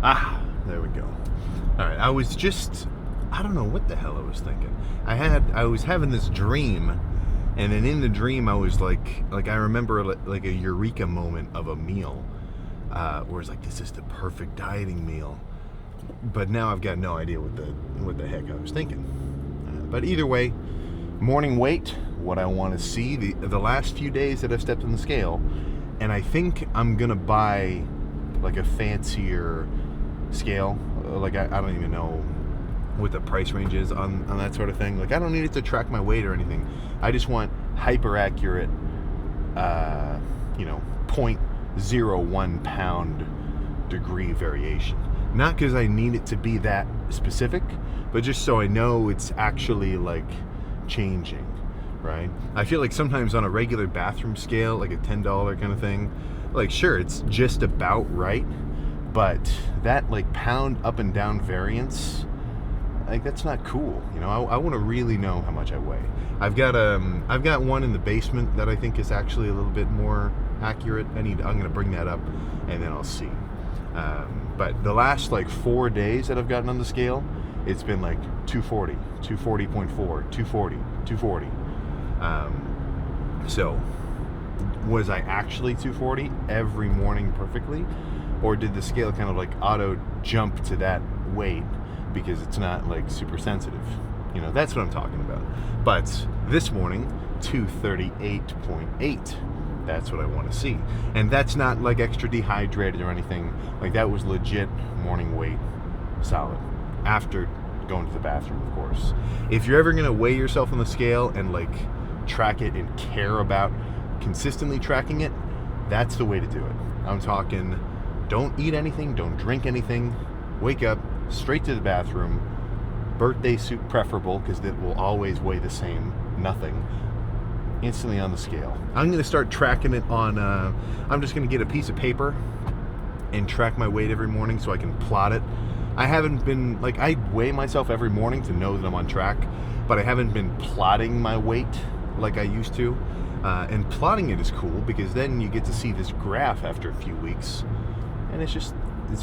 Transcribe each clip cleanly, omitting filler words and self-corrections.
There we go. All right, I don't know what the hell I was thinking. I was having this dream, and then in the dream I was like I remember like a eureka moment of a meal, where it's like, this is the perfect dieting meal. But now I've got no idea what the heck I was thinking. But either way, morning weight, what I want to see, the last few days that I've stepped on the scale, and I think I'm gonna buy like a fancier scale. Like I don't even know what the price range is on that sort of thing. Like I don't need it to track my weight or anything. I just want hyper accurate, 0.01 pound degree variation. Not because I need it to be that specific, but just so I know it's actually like changing, right? I feel like sometimes on a regular bathroom scale, like a $10 kind of thing, like sure, it's just about right, but that like pound up and down variance, like that's not cool. I want to really know how much I weigh. I've got one in the basement that I think is actually a little bit more accurate. I'm gonna bring that up, and then I'll see. But the last like 4 days that I've gotten on the scale, it's been like 240, 240.4, 240, 240. So was I actually 240 every morning perfectly? Or did the scale kind of like auto jump to that weight because it's not like super sensitive? That's what I'm talking about. But this morning, 238.8. That's what I want to see. And that's not like extra dehydrated or anything. Like that was legit morning weight, solid. After going to the bathroom, of course. If you're ever going to weigh yourself on the scale and like track it and care about consistently tracking it, that's the way to do it. I'm talking, don't eat anything, don't drink anything, wake up, straight to the bathroom, birthday suit preferable because it will always weigh the same, nothing. Instantly on the scale. I'm going to start tracking it on, I'm just going to get a piece of paper and track my weight every morning so I can plot it. I haven't been, like, I weigh myself every morning to know that I'm on track, but I haven't been plotting my weight like I used to. And plotting it is cool because then you get to see this graph after a few weeks, and it's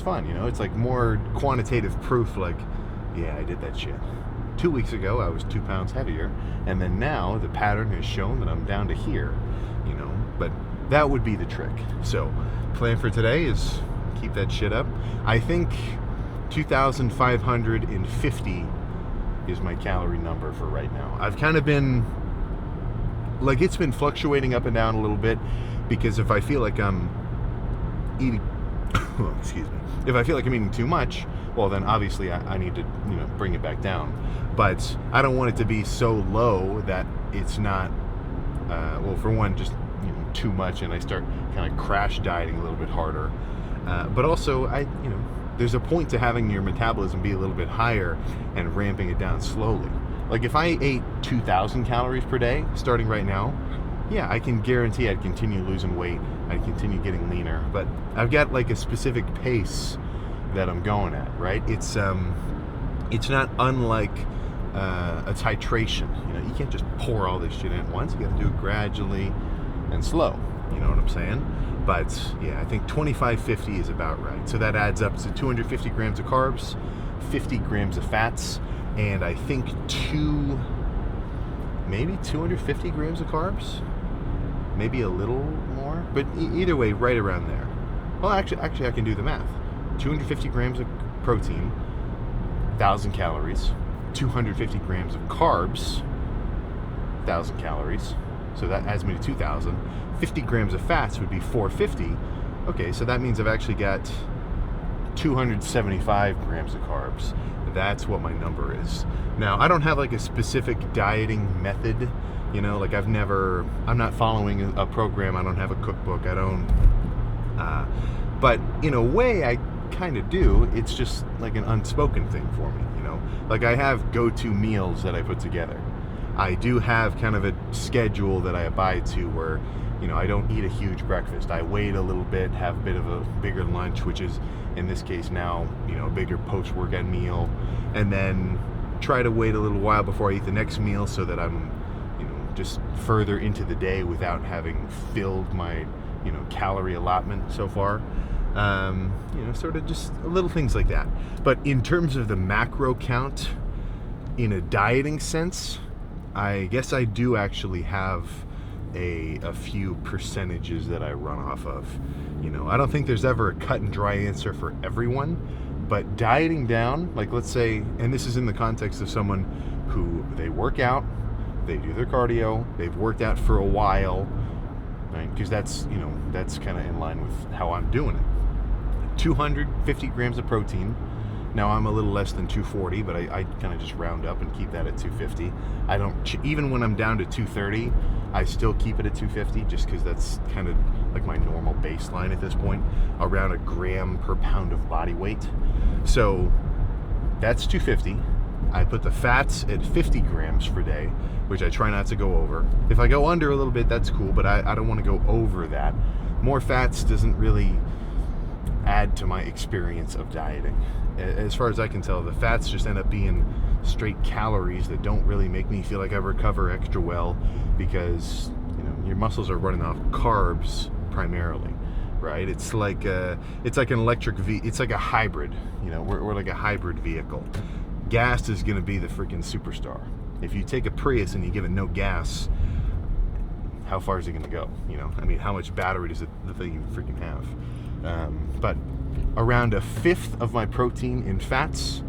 fun, It's like more quantitative proof, like, yeah, I did that shit. 2 weeks ago, I was 2 pounds heavier, and then now the pattern has shown that I'm down to here, but that would be the trick. So, plan for today is keep that shit up. I think 2,550 is my calorie number for right now. I've kind of been, like, it's been fluctuating up and down a little bit, because if I feel like I'm eating, excuse me, if I feel like I'm eating too much, well, then obviously I need to, bring it back down. But I don't want it to be so low that it's not, well, for one, just too much, and I start kind of crash dieting a little bit harder. But also, there's a point to having your metabolism be a little bit higher and ramping it down slowly. Like if I ate 2,000 calories per day, starting right now, yeah, I can guarantee I'd continue losing weight. I'd continue getting leaner. But I've got like a specific pace that I'm going at, right? It's not unlike a titration. You can't just pour all this shit in at once. You got to do it gradually and slow. You know what I'm saying? But yeah, I think 2550 is about right. So that adds up to 250 grams of carbs, 50 grams of fats, and I think maybe 250 grams of carbs, maybe a little more, but either way, right around there. Well, actually, I can do the math. 250 grams of protein, 1,000 calories, 250 grams of carbs, 1,000 calories. So that adds me to 2,000. 50 grams of fats would be 450. Okay, so that means I've actually got 275 grams of carbs. That's what my number is. Now, I don't have like a specific dieting method, like I'm not following a program. I don't have a cookbook. I don't, but in a way I kind of do. It's just like an unspoken thing for me, like I have go-to meals that I put together. I do have kind of a schedule that I abide to where, I don't eat a huge breakfast. I wait a little bit, have a bit of a bigger lunch, which is, in this case now, a bigger post-workout meal, and then try to wait a little while before I eat the next meal so that I'm, just further into the day without having filled my, calorie allotment so far. Sort of just little things like that. But in terms of the macro count, in a dieting sense, I guess I do actually have a few percentages that I run off of. I don't think there's ever a cut and dry answer for everyone, but dieting down, like let's say, and this is in the context of someone who they work out, they do their cardio, they've worked out for a while, right? Because that's kind of in line with how I'm doing it. 250 grams of protein. Now I'm a little less than 240, but I kind of just round up and keep that at 250. I don't, even when I'm down to 230, I still keep it at 250 just because that's kind of like my normal baseline at this point, around a gram per pound of body weight. So that's 250. I put the fats at 50 grams per day, which I try not to go over. If I go under a little bit, that's cool, but I don't want to go over that. More fats doesn't really add to my experience of dieting. As far as I can tell, the fats just end up being straight calories that don't really make me feel like I recover extra well, because your muscles are running off carbs primarily, right? It's like an electric it's like a hybrid. We're like a hybrid vehicle. Gas is going to be the freaking superstar. If you take a Prius and you give it no gas, how far is it going to go? How much battery does the thing even freaking have? But around a fifth of my protein in fats,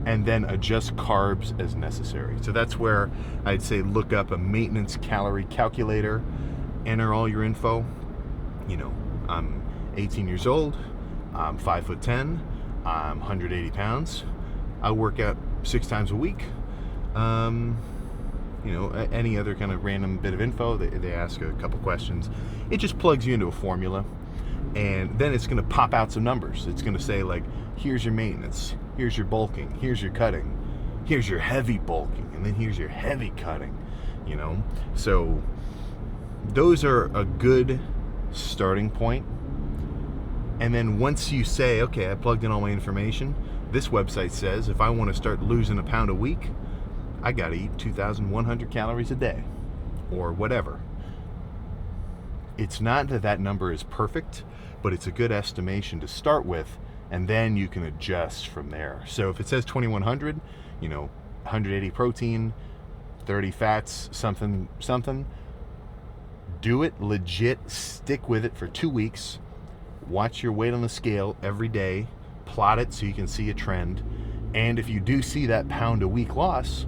and then adjust carbs as necessary. So that's where I'd say look up a maintenance calorie calculator, enter all your info. I'm 18 years old, I'm 5'10", I'm 180 pounds. I work out 6 times a week. Any other kind of random bit of info, they ask a couple questions. It just plugs you into a formula. And then it's going to pop out some numbers. It's going to say, like, here's your maintenance, here's your bulking, here's your cutting, here's your heavy bulking, and then here's your heavy cutting, So those are a good starting point. And then once you say, okay, I plugged in all my information, this website says if I want to start losing a pound a week, I got to eat 2,100 calories a day or whatever. It's not that number is perfect, but it's a good estimation to start with, and then you can adjust from there. So if it says 2,100, 180 protein, 30 fats, something, do it legit, stick with it for 2 weeks, watch your weight on the scale every day, plot it so you can see a trend, and if you do see that pound a week loss,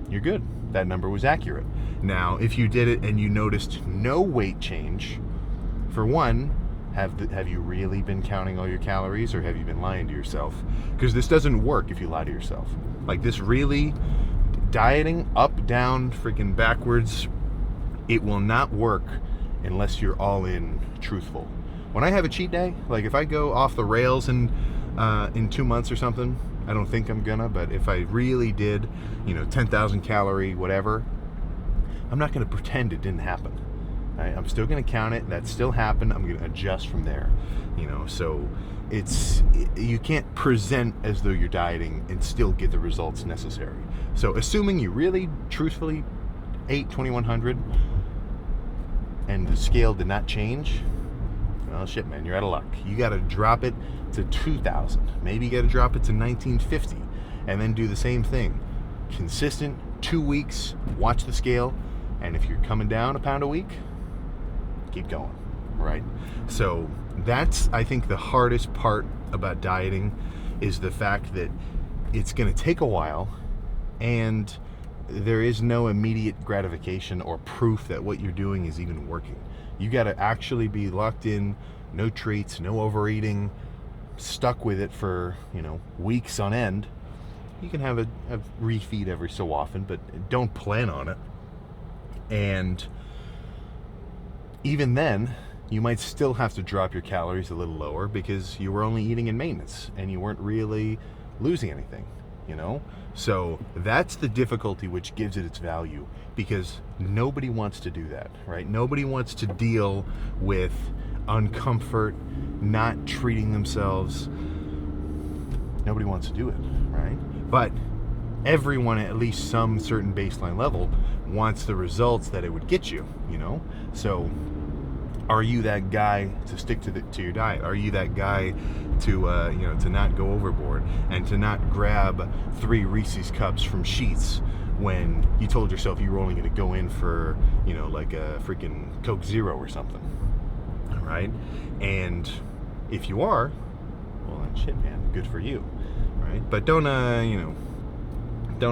you're good. That number was accurate. Now, if you did it and you noticed no weight change, for one, have you really been counting all your calories, or have you been lying to yourself? Because this doesn't work if you lie to yourself. Like, this really, dieting up, down, freaking backwards, it will not work unless you're all in truthful. When I have a cheat day, like if I go off the rails in 2 months or something, I don't think I'm gonna, but if I really did, 10,000 calorie, whatever, I'm not gonna pretend it didn't happen. Right? I'm still gonna count it. That still happened. I'm gonna adjust from there. So you can't present as though you're dieting and still get the results necessary. So assuming you really, truthfully ate 2,100 and the scale did not change, well, shit, man, you're out of luck. You got to drop it to 2,000. Maybe you got to drop it to 1,950, and then do the same thing. Consistent, 2 weeks, watch the scale, and if you're coming down a pound a week, keep going, right? So that's, I think, the hardest part about dieting is the fact that it's going to take a while, and there is no immediate gratification or proof that what you're doing is even working. You got to actually be locked in, no treats, no overeating, stuck with it for, weeks on end. You can have a refeed every so often, but don't plan on it. And even then, you might still have to drop your calories a little lower because you were only eating in maintenance and you weren't really losing anything, So that's the difficulty which gives it its value, because nobody wants to do that, right? Nobody wants to deal with uncomfort, not treating themselves. Nobody wants to do it, right? But everyone at least some certain baseline level wants the results that it would get you, So Are you that guy to stick to your diet? Are you that guy to not go overboard and to not grab 3 Reese's cups from Sheetz when you told yourself you were only going to go in for like a freaking Coke Zero or something? All right, and if you are, well then shit, man, good for you, right? But don't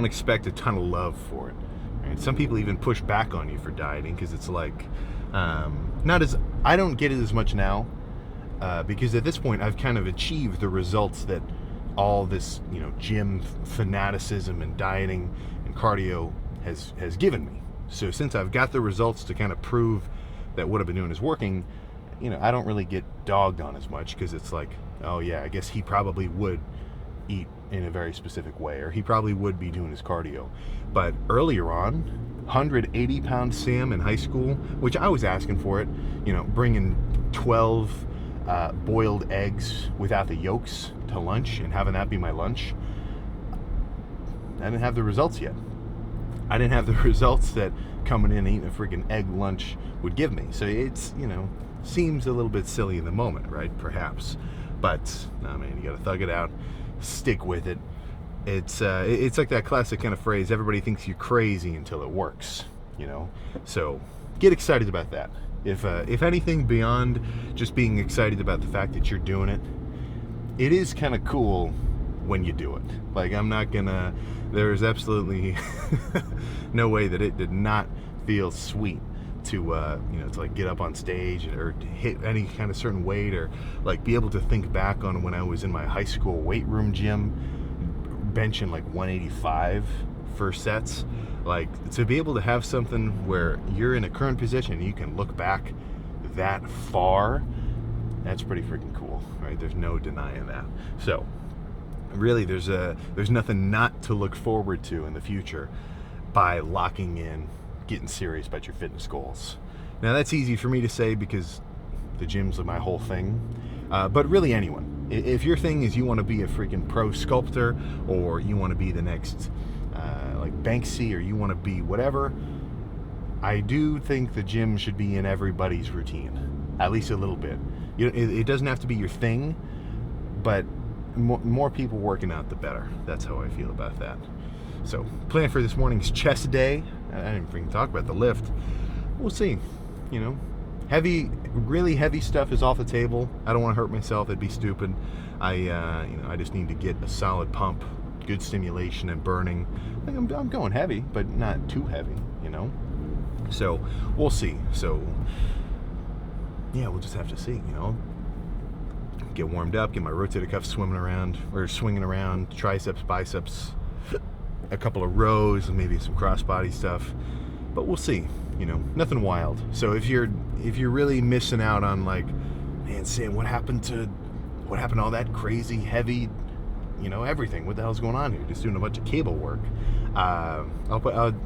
expect a ton of love for it. Right? Some people even push back on you for dieting because it's like. I don't get it as much now because at this point I've kind of achieved the results that all this gym fanaticism and dieting and cardio has given me. So since I've got the results to kind of prove that what I've been doing is working, I don't really get dogged on as much because it's like, oh yeah, I guess he probably would eat in a very specific way, or he probably would be doing his cardio. But earlier on, 180-pound Sam in high school, which I was asking for it, bringing 12 boiled eggs without the yolks to lunch and having that be my lunch. I didn't have the results yet. I didn't have the results that coming in and eating a freaking egg lunch would give me. So it's, seems a little bit silly in the moment, right? Perhaps. But, no, man, you gotta thug it out. Stick with it. It's like that classic kind of phrase, everybody thinks you're crazy until it works, So get excited about that. If anything beyond just being excited about the fact that you're doing it, it is kind of cool when you do it. Like, there's absolutely no way that it did not feel sweet to like get up on stage or to hit any kind of certain weight, or like be able to think back on when I was in my high school weight room gym benching like 185 for sets. Like, to be able to have something where you're in a current position and you can look back that far, that's pretty freaking cool, right? There's no denying that. So really there's nothing not to look forward to in the future by locking in, getting serious about your fitness goals. Now that's easy for me to say because the gym's my whole thing, but really anyone, if your thing is you want to be a freaking pro sculptor, or you want to be the next like Banksy, or you want to be whatever, I do think the gym should be in everybody's routine, at least a little bit. It doesn't have to be your thing, but more people working out, the better. That's how I feel about that. So, plan for this morning's chest day. I didn't freaking talk about the lift. We'll see. Really heavy stuff is off the table. I don't want to hurt myself. It'd be stupid. I just need to get a solid pump, good stimulation and burning. I'm going heavy, but not too heavy, So, we'll see. So, yeah, we'll just have to see, Get warmed up, get my rotator cuff swinging around, triceps, biceps, a couple of rows, maybe some crossbody stuff. But we'll see, nothing wild. So if you're really missing out on, like, man, Sam, what happened to all that crazy heavy, everything? What the hell's going on here? Just doing a bunch of cable work.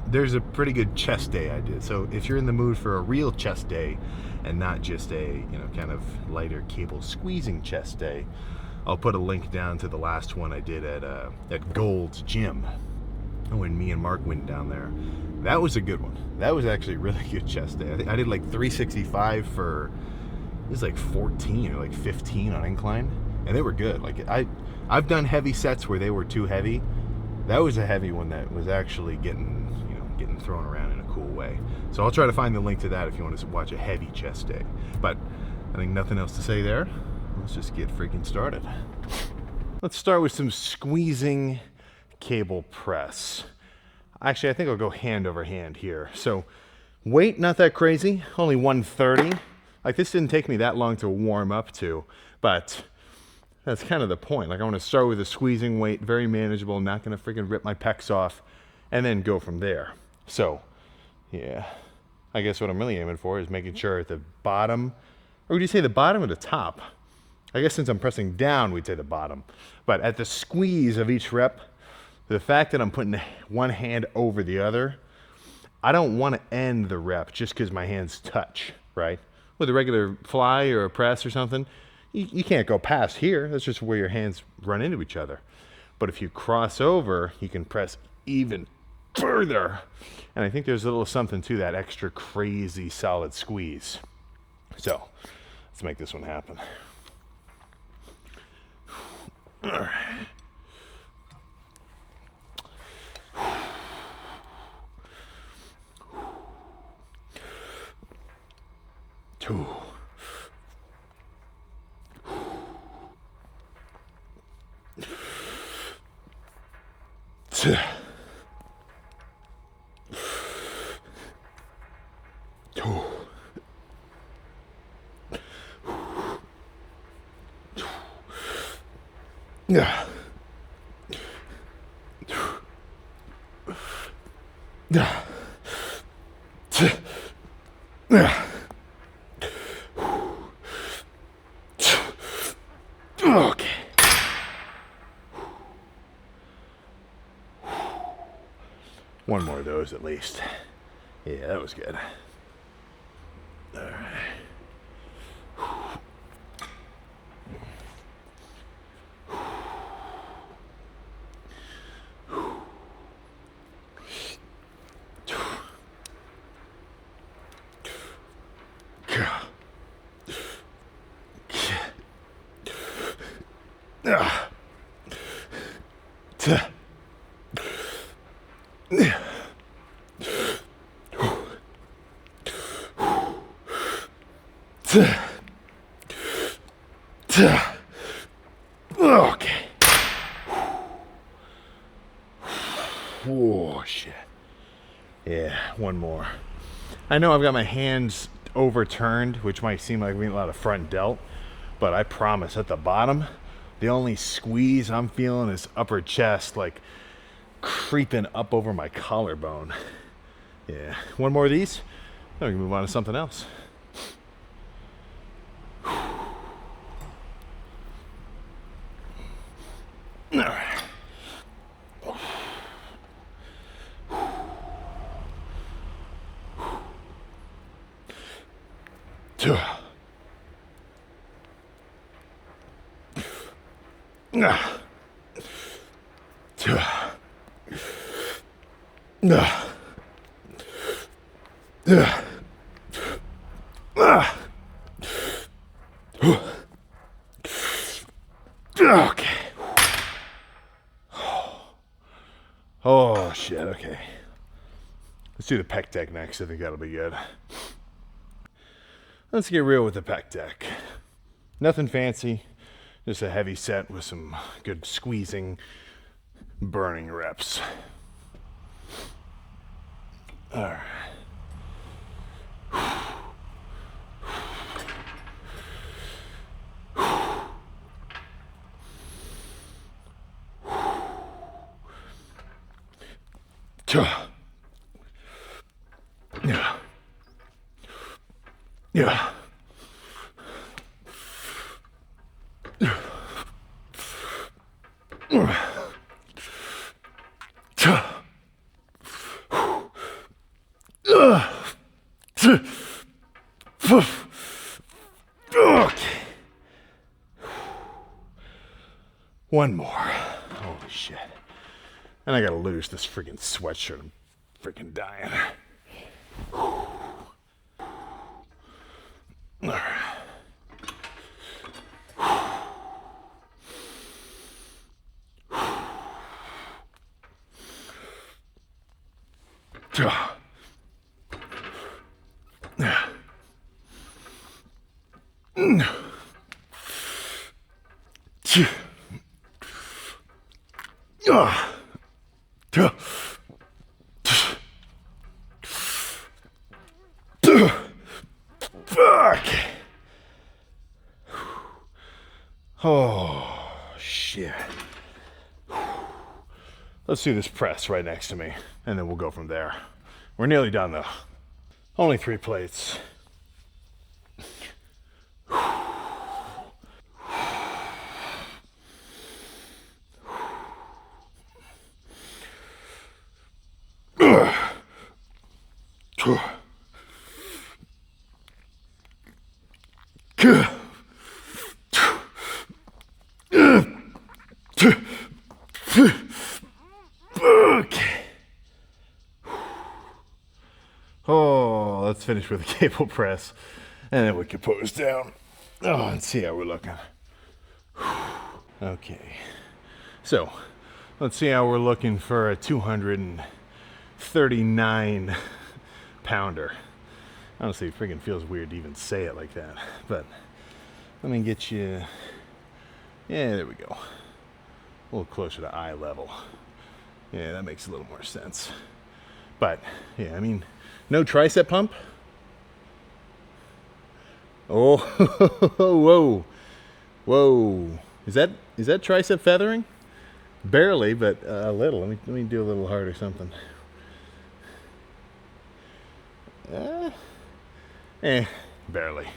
There's a pretty good chest day I did. So if you're in the mood for a real chest day and not just a, kind of lighter cable squeezing chest day, I'll put a link down to the last one I did at Gold's Gym when me and Mark went down there. That was a good one. That was actually a really good chest day. I think I did like 365 for, it was like 14 or like 15 on incline, and they were good. Like, I've done heavy sets where they were too heavy. That was a heavy one that was actually getting thrown around in a cool way. So I'll try to find the link to that if you want to watch a heavy chest day. But I think nothing else to say there. Let's just get freaking started. Let's start with some squeezing cable press. Actually, I think I'll go hand over hand here. So weight, not that crazy, only 130. Like, this didn't take me that long to warm up to, but that's kind of the point. Like, I want to start with a squeezing weight, very manageable, not going to freaking rip my pecs off, and then go from there. So, yeah, I guess what I'm really aiming for is making sure at the bottom, or would you say the bottom or the top? I guess since I'm pressing down, we'd say the bottom. But at the squeeze of each rep, the fact that I'm putting one hand over the other, I don't want to end the rep just because my hands touch, right? With a regular fly or a press or something, you can't go past here. That's just where your hands run into each other. But if you cross over, you can press even further. And I think there's a little something to that extra crazy solid squeeze. So let's make this one happen. All right. 2. 2. 2. Yeah. Yeah. Yeah. Okay. One more of those at least. Yeah, that was good. All right. Okay. Oh, shit. Yeah, one more. I know I've got my hands overturned, which might seem like we need a lot of front delt, but I promise at the bottom, the only squeeze I'm feeling is upper chest, like creeping up over my collarbone. Yeah, one more of these, then we can move on to something else. All right. Okay. Oh shit, okay. Let's do the pec deck next. I think that'll be good. Let's get real with the pec deck. Nothing fancy, just a heavy set with some good squeezing, burning reps. All right. Yeah. Yeah. Okay. One more. Holy shit. And I gotta lose this freaking sweatshirt. I'm freaking dying. All right. Fuck. Oh, shit. Let's do this press right next to me, and then we'll go from there. We're nearly done, though. Only 3 plates. Okay. Oh, let's finish with a cable press. And then we can pose down. Oh, and see how we're looking. Okay. So, let's see how we're looking for a 239 pounder. Honestly, it freaking feels weird to even say it like that. But let me get you. Yeah, there we go. A little closer to eye level. Yeah, that makes a little more sense. But, yeah, I mean, no tricep pump. Oh, whoa. Whoa. Is that tricep feathering? Barely, but a little. Let me do a little hard or something. Barely.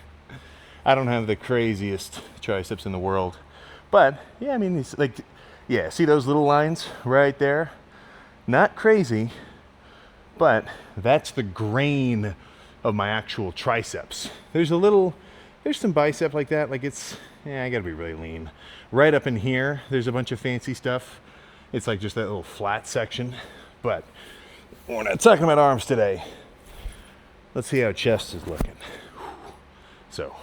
I don't have the craziest triceps in the world. But, yeah, I mean, it's like, yeah, see those little lines right there? Not crazy, but that's the grain of my actual triceps. There's some bicep like that. Like I gotta be really lean. Right up in here, there's a bunch of fancy stuff. It's like just that little flat section. But we're not talking about arms today. Let's see how chest is looking. So,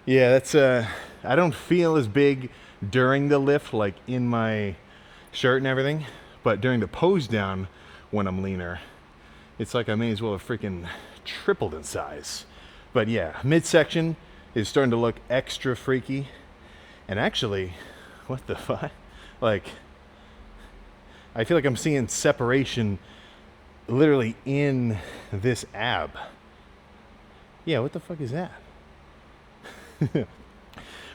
yeah, that's, I don't feel as big during the lift, like in my shirt and everything, but during the pose down when I'm leaner, it's like I may as well have freaking tripled in size. But yeah, midsection is starting to look extra freaky. And actually, what the fuck? Like, I feel like I'm seeing separation literally in this ab. Yeah, what the fuck is that?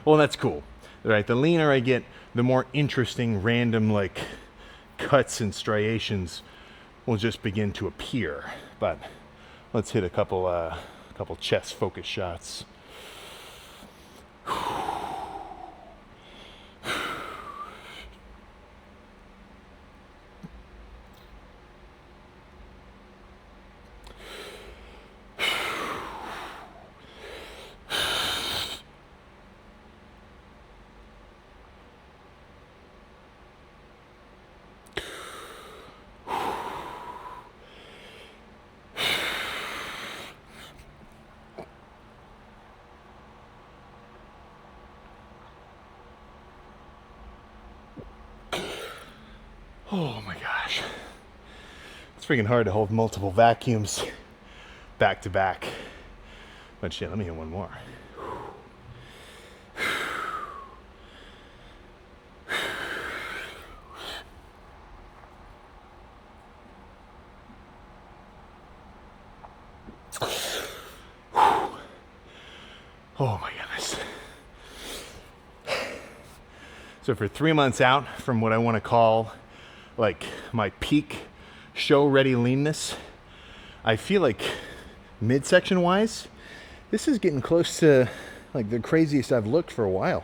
Well, that's cool. Right, the leaner I get, the more interesting random like cuts and striations will just begin to appear. But let's hit a couple chest focus shots. Oh my gosh. It's freaking hard to hold multiple vacuums back to back. But shit, let me hit one more. Oh my goodness. So for 3 months out from what I want to call like my peak show ready leanness, I feel like midsection wise, this is getting close to like the craziest I've looked for a while.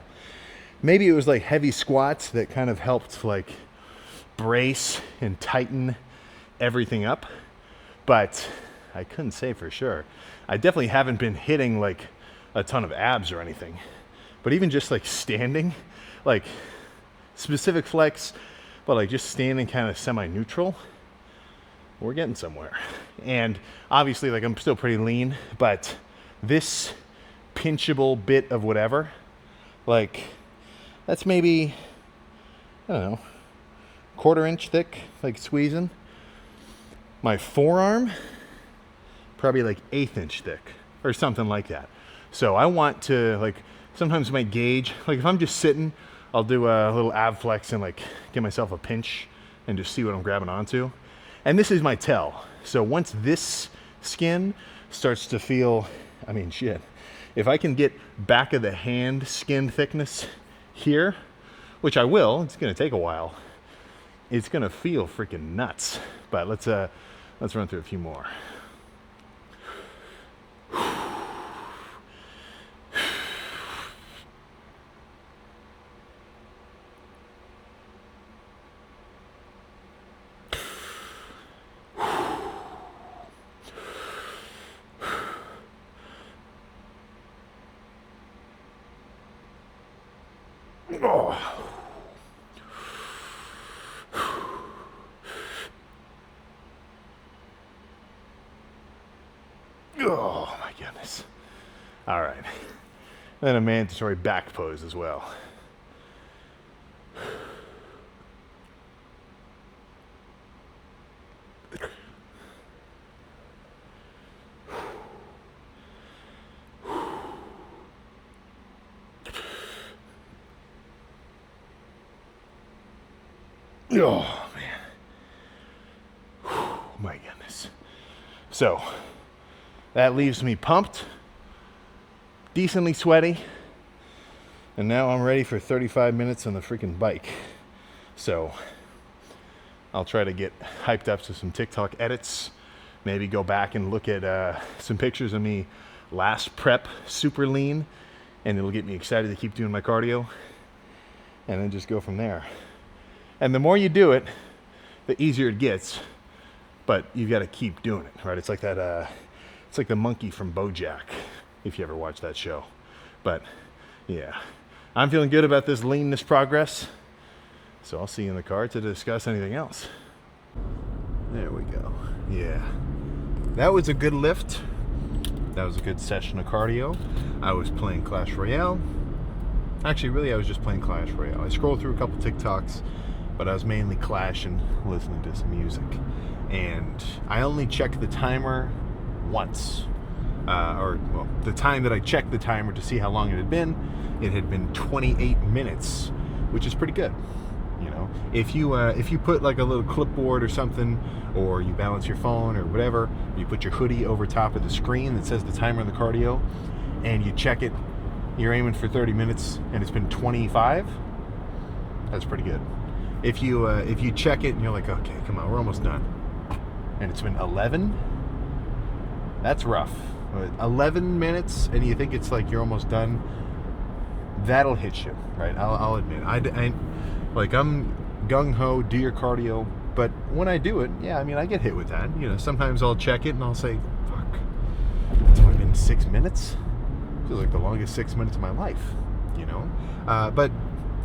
Maybe it was like heavy squats that kind of helped like brace and tighten everything up, but I couldn't say for sure. I definitely haven't been hitting like a ton of abs or anything, but even just like standing, like specific flex, but like just standing kind of semi-neutral, we're getting somewhere. And obviously like I'm still pretty lean, but this pinchable bit of whatever, like that's maybe, I don't know, 1/4 inch thick, like squeezing. My forearm, probably like 1/8 inch thick or something like that. So I want to like, sometimes my gauge, like if I'm just sitting, I'll do a little ab flex and like give myself a pinch and just see what I'm grabbing onto. And this is my tell. So once this skin starts to feel, I mean, shit, if I can get back of the hand skin thickness here, which I will, it's gonna take a while, it's gonna feel freaking nuts. But let's run through a few more. Oh. Oh my And a mandatory back pose as well. Oh, man. Oh, my goodness. So, that leaves me pumped, decently sweaty, and now I'm ready for 35 minutes on the freaking bike. So, I'll try to get hyped up to some TikTok edits, maybe go back and look at some pictures of me last prep, super lean, and it'll get me excited to keep doing my cardio, and then just go from there. And the more you do it, the easier it gets, but you've got to keep doing it, right? It's like that, it's like the monkey from BoJack, if you ever watched that show. But yeah, I'm feeling good about this leanness progress, so I'll see you in the car to discuss anything else. There we go. Yeah, that was a good lift. That was a good session of cardio. I was playing Clash Royale. Actually, really, I was just playing Clash Royale. I scrolled through a couple TikToks, but I was mainly clashing, listening to some music. And I only checked the timer once. The time that I checked the timer to see how long it had been 28 minutes, which is pretty good. You know, if you put like a little clipboard or something, or you balance your phone or whatever, you put your hoodie over top of the screen that says the timer on the cardio, and you check it, you're aiming for 30 minutes, and it's been 25. That's pretty good. If you check it and you're like, okay, come on, we're almost done, and it's been 11, that's rough. 11 minutes, and you think it's like you're almost done, that'll hit you, right? I'll admit, I'm gung-ho, do your cardio, but when I do it, yeah, I mean, I get hit with that. You know, sometimes I'll check it and I'll say, fuck, it's only been 6 minutes? Feels like the longest 6 minutes of my life, you know? But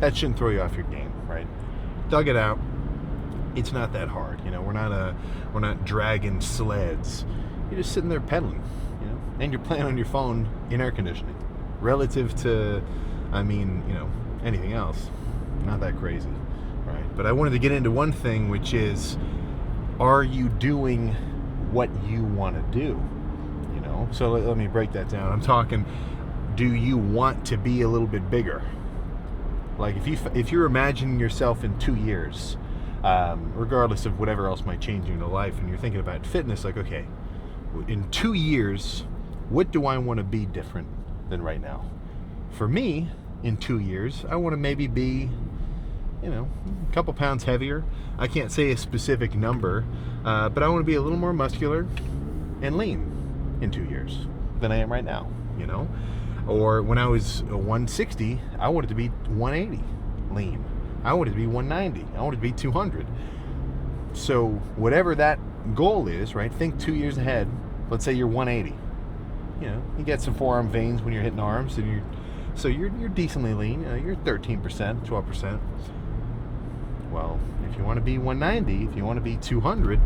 that shouldn't throw you off your game, right? Dug it out. It's not that hard, you know. We're not dragging sleds. You're just sitting there pedaling, you know, and you're playing on your phone in air conditioning. Relative to, I mean, you know, anything else, not that crazy, right? But I wanted to get into one thing, which is, are you doing what you want to do? You know, so let me break that down. I'm talking, do you want to be a little bit bigger? Like if you're imagining yourself in 2 years, regardless of whatever else might change in your life, and you're thinking about fitness, like, okay, in 2 years, what do I want to be different than right now? For me, in 2 years, I want to maybe be, you know, a couple pounds heavier. I can't say a specific number, but I want to be a little more muscular and lean in 2 years than I am right now, you know? Or when I was 160, I wanted to be 180 lean. I wanted to be 190. I wanted to be 200. So whatever that goal is, right? Think 2 years ahead. Let's say you're 180. You know, you get some forearm veins when you're hitting arms, and you're decently lean. You're 13%, 12%. Well, if you want to be 190, if you want to be 200,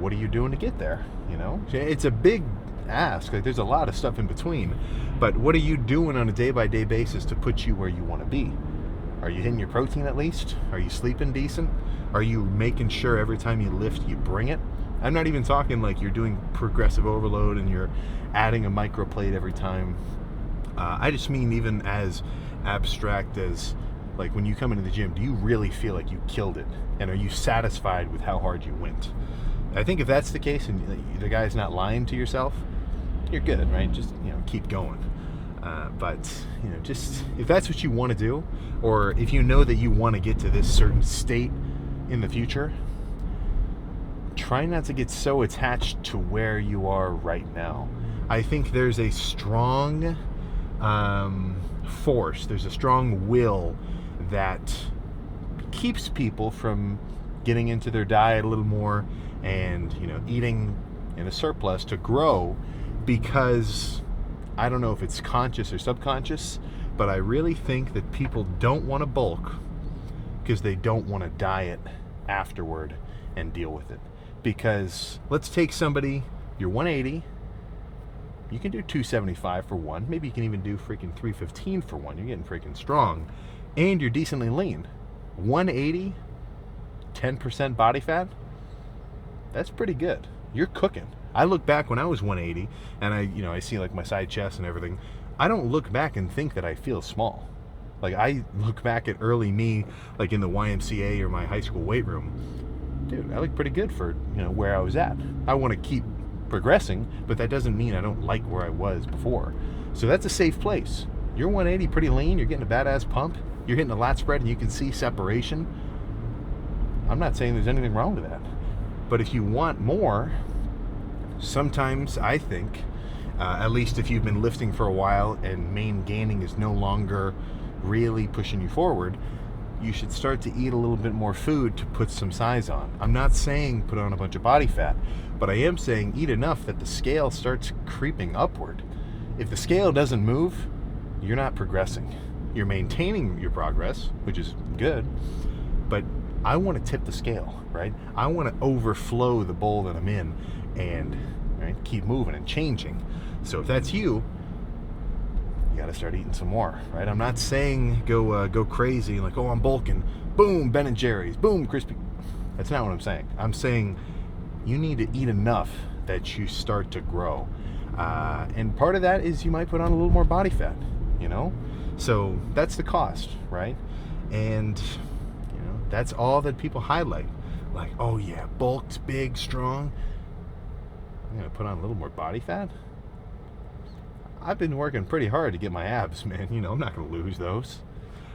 what are you doing to get there? You know, it's a big ask. Like, there's a lot of stuff in between, but what are you doing on a day-by-day basis to put you where you want to be? Are you hitting your protein at least? Are you sleeping decent? Are you making sure every time you lift you bring it? I'm not even talking like you're doing progressive overload and you're adding a microplate every time. I just mean even as abstract as, like, when you come into the gym, do you really feel like you killed it? And are you satisfied with how hard you went? I think if that's the case and the guy's not lying to yourself, you're good, right? Just, you know, keep going. But, you know, just if that's what you want to do, or if you know that you want to get to this certain state in the future, try not to get so attached to where you are right now. I think there's a strong force, there's a strong will that keeps people from getting into their diet a little more and, you know, eating in a surplus to grow, because I don't know if it's conscious or subconscious, but I really think that people don't want to bulk because they don't want to diet afterward and deal with it. Because let's take somebody, you're 180, You can do 275 for one. Maybe you can even do freaking 315 for one. You're getting freaking strong. And you're decently lean. 180, 10% body fat, that's pretty good. You're cooking. I look back when I was 180 and I see like my side chest and everything. I don't look back and think that I feel small. Like I look back at early me, like in the YMCA or my high school weight room. Dude, I look pretty good for, where I was at. I want to keep progressing, but that doesn't mean I don't like where I was before. So that's a safe place. You're 180, pretty lean. You're getting a badass pump. You're hitting a lat spread and you can see separation. I'm not saying there's anything wrong with that. But if you want more, sometimes I think, at least if you've been lifting for a while and main gaining is no longer really pushing you forward, you should start to eat a little bit more food to put some size on. I'm not saying put on a bunch of body fat, but I am saying eat enough that the scale starts creeping upward. If the scale doesn't move, you're not progressing. You're maintaining your progress, which is good, but I want to tip the scale, right? I want to overflow the bowl that I'm in and keep moving and changing. So if that's you got to start eating some more, right? I'm not saying go crazy like, oh, I'm bulking, boom, Ben & Jerry's, boom, crispy. That's not what I'm saying. I'm saying you need to eat enough that you start to grow. And part of that is you might put on a little more body fat, So that's the cost, right? And that's all that people highlight. Like, oh yeah, bulked, big, strong. I'm gonna put on a little more body fat. I've been working pretty hard to get my abs, man. I'm not gonna lose those.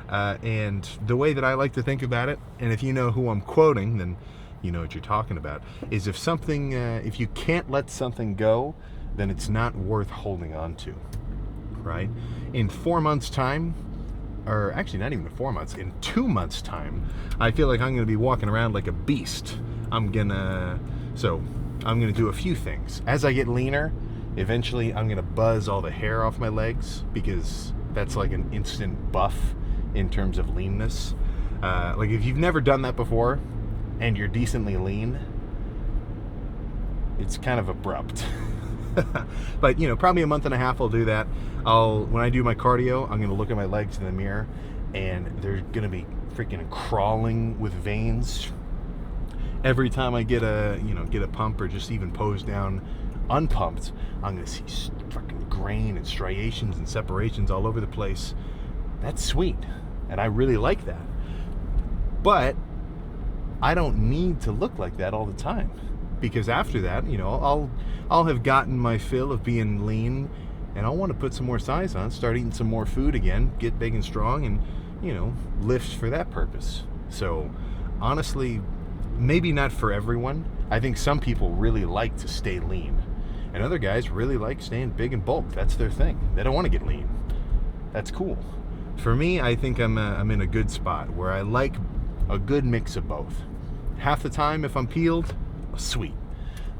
And the way that I like to think about it, and if you know who I'm quoting, then you know what you're talking about, is if you can't let something go, then it's not worth holding on to, right? In 4 months' time, or actually not even 4 months, in 2 months' time, I feel like I'm going to be walking around like a beast. I'm going to do a few things. As I get leaner, eventually I'm going to buzz all the hair off my legs, because that's like an instant buff in terms of leanness. Like if you've never done that before and you're decently lean, it's kind of abrupt. But probably a month and a half I'll do that. When I do my cardio, I'm going to look at my legs in the mirror and they're going to be freaking crawling with veins. Every time I get a pump or just even pose down unpumped, I'm going to see fucking grain and striations and separations all over the place. That's sweet, and I really like that. But I don't need to look like that all the time, because after that, I'll have gotten my fill of being lean, and I'll want to put some more size on, start eating some more food again, get big and strong, and lift for that purpose. So honestly, maybe not for everyone. I think some people really like to stay lean, and other guys really like staying big and bulk. That's their thing. They don't want to get lean. That's cool. For me, I think I'm in a good spot where I like a good mix of both. Half the time, if I'm peeled, sweet.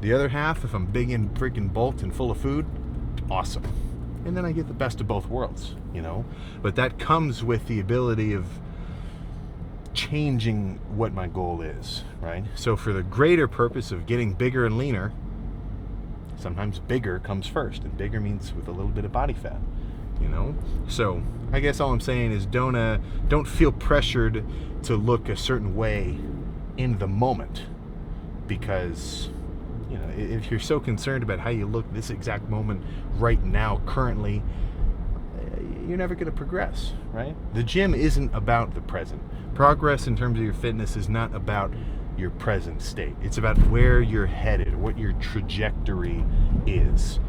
The other half, if I'm big and freaking bulked and full of food, awesome. And then I get the best of both worlds, But that comes with the ability of changing what my goal is, right? So for the greater purpose of getting bigger and leaner, sometimes bigger comes first, and bigger means with a little bit of body fat, So I guess all I'm saying is don't feel pressured to look a certain way in the moment, because if you're so concerned about how you look this exact moment right now, currently, you're never going to progress, right? The gym isn't about the present. Progress in terms of your fitness is not about your present state. It's about where you're headed, what your trajectory is.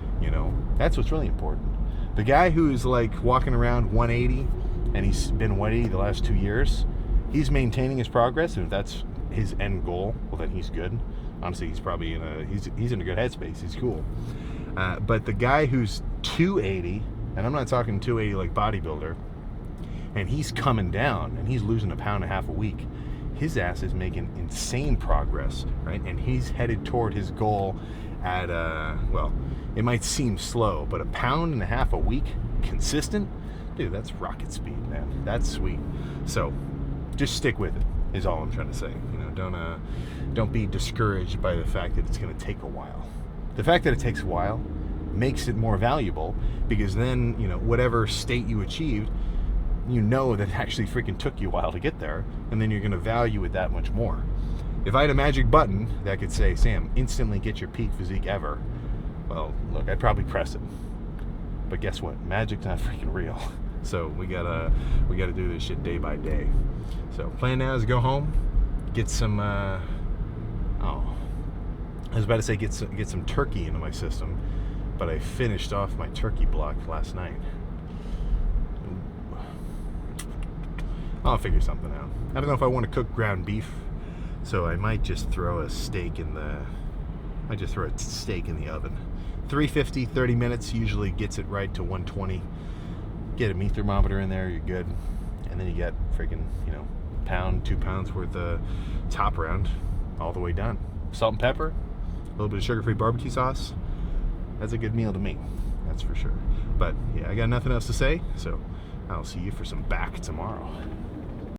That's what's really important. The guy who's like walking around 180 and he's been 180 the last 2 years, he's maintaining his progress, and if that's his end goal, well, then he's good. Honestly, he's probably he's in a good headspace. He's cool. But the guy who's 280, and I'm not talking 280 like bodybuilder, and he's coming down and he's losing 1.5 pounds a week, his ass is making insane progress, right? And he's headed toward his goal at it might seem slow, but 1.5 pounds a week consistent, dude, that's rocket speed, man. That's sweet. So just stick with it is all I'm trying to say. Don't be discouraged by the fact that it's going to take a while. The fact that it takes a while makes it more valuable, because then, you know, whatever state you achieved, you know that it actually freaking took you a while to get there, and then you're going to value it that much more. If I had a magic button that could say, Sam, instantly get your peak physique ever, well, look, I'd probably press it. But guess what? Magic's not freaking real. So we gotta do this shit day by day. So plan now is go home, get some. I was about to say get some turkey into my system, but I finished off my turkey block last night. I'll figure something out. I don't know if I want to cook ground beef, so I might just throw a steak in the. I just throw a steak in the oven. 350, 30 minutes usually gets it right to 120. Get a meat thermometer in there, you're good. And then you get freaking, you know, pound, 2 pounds worth of top round all the way done. Salt and pepper, a little bit of sugar-free barbecue sauce. That's a good meal to me, that's for sure. But yeah, I got nothing else to say, so I'll see you for some back tomorrow.